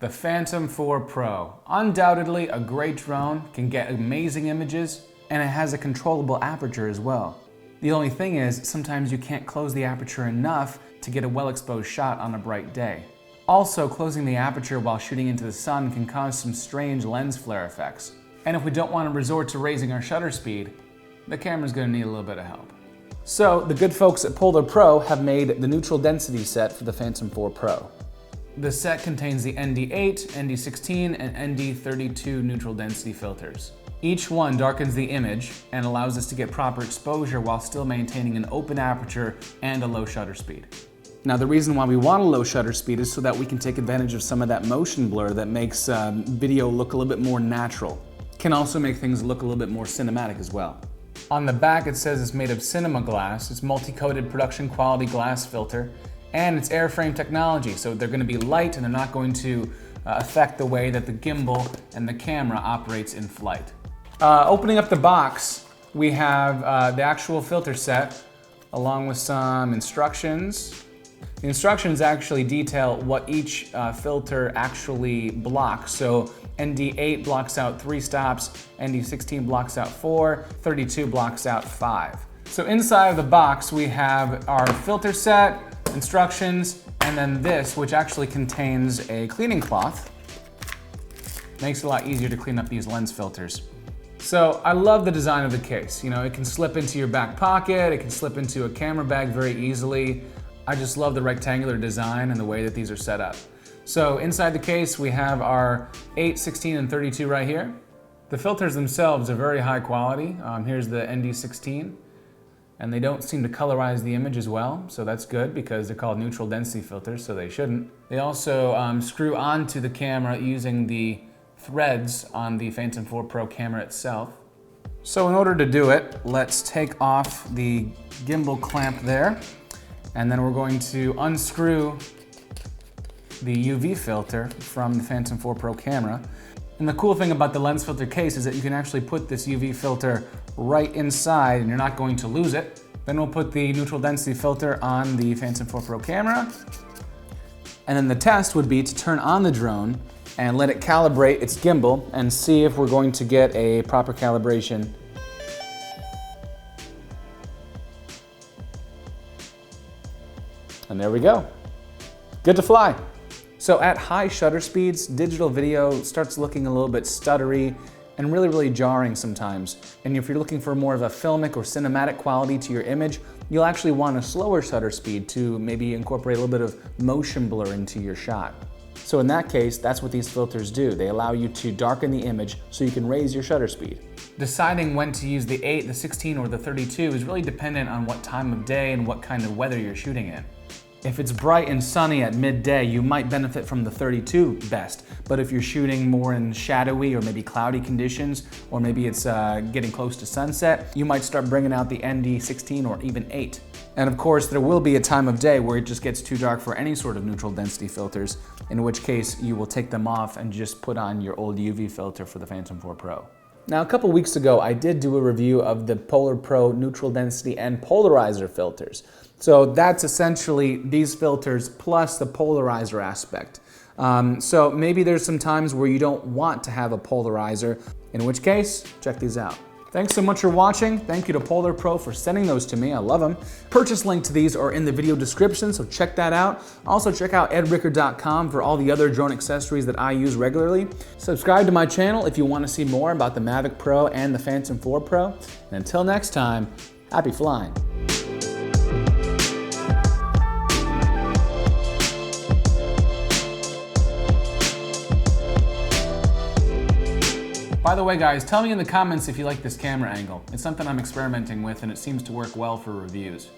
the Phantom 4 Pro. Undoubtedly a great drone, can get amazing images, and it has a controllable aperture as well. The only thing is, sometimes you can't close the aperture enough to get a well-exposed shot on a bright day. Also, closing the aperture while shooting into the sun can cause some strange lens flare effects. And if we don't want to resort to raising our shutter speed, the camera's going to need a little bit of help. So, the good folks at PolarPro have made the neutral density set for the Phantom 4 Pro. The set contains the ND8, ND16, and ND32 neutral density filters. Each one darkens the image and allows us to get proper exposure while still maintaining an open aperture and a low shutter speed. Now, the reason why we want a low shutter speed is so that we can take advantage of some of that motion blur that makes video look a little bit more natural. Can also make things look a little bit more cinematic as well. On the back it says it's made of cinema glass, it's multi-coated production quality glass filter, and it's airframe technology, so they're going to be light and they're not going to affect the way that the gimbal and the camera operates in flight. Opening up the box, we have the actual filter set along with some instructions. The instructions actually detail what each filter actually blocks. So ND8 blocks out 3 stops, ND16 blocks out 4, 32 blocks out 5. So inside of the box we have our filter set, instructions, and then this, which actually contains a cleaning cloth. Makes it a lot easier to clean up these lens filters. So I love the design of the case. You know, it can slip into your back pocket, it can slip into a camera bag very easily. I just love the rectangular design and the way that these are set up. So inside the case we have our 8, 16, and 32 right here. The filters themselves are very high quality. Here's the ND16. And they don't seem to colorize the image as well, so that's good because they're called neutral density filters, so they shouldn't. They also screw onto the camera using the threads on the Phantom 4 Pro camera itself. So in order to do it, let's take off the gimbal clamp there, and then we're going to unscrew the UV filter from the Phantom 4 Pro camera. And the cool thing about the lens filter case is that you can actually put this UV filter right inside and you're not going to lose it. Then we'll put the neutral density filter on the Phantom 4 Pro camera. And then the test would be to turn on the drone and let it calibrate its gimbal and see if we're going to get a proper calibration. And there we go. Good to fly. So at high shutter speeds, digital video starts looking a little bit stuttery and really jarring sometimes. And if you're looking for more of a filmic or cinematic quality to your image, you'll actually want a slower shutter speed to maybe incorporate a little bit of motion blur into your shot. So in that case, that's what these filters do. They allow you to darken the image so you can raise your shutter speed. Deciding when to use the 8, the 16, or the 32 is really dependent on what time of day and what kind of weather you're shooting in. If it's bright and sunny at midday, you might benefit from the 32 best. But if you're shooting more in shadowy or maybe cloudy conditions, or maybe it's getting close to sunset, you might start bringing out the ND16 or even 8. And of course, there will be a time of day where it just gets too dark for any sort of neutral density filters, in which case you will take them off and just put on your old UV filter for the Phantom 4 Pro. Now, a couple weeks ago, I did do a review of the PolarPro neutral density and polarizer filters. So that's essentially these filters plus the polarizer aspect. So maybe there's some times where you don't want to have a polarizer, in which case, check these out. Thanks so much for watching. Thank you to PolarPro for sending those to me. I love them. Purchase link to these are in the video description, so check that out. Also check out edricker.com for all the other drone accessories that I use regularly. Subscribe to my channel if you want to see more about the Mavic Pro and the Phantom 4 Pro. And until next time, happy flying. By the way guys, tell me in the comments if you like this camera angle. It's something I'm experimenting with and it seems to work well for reviews.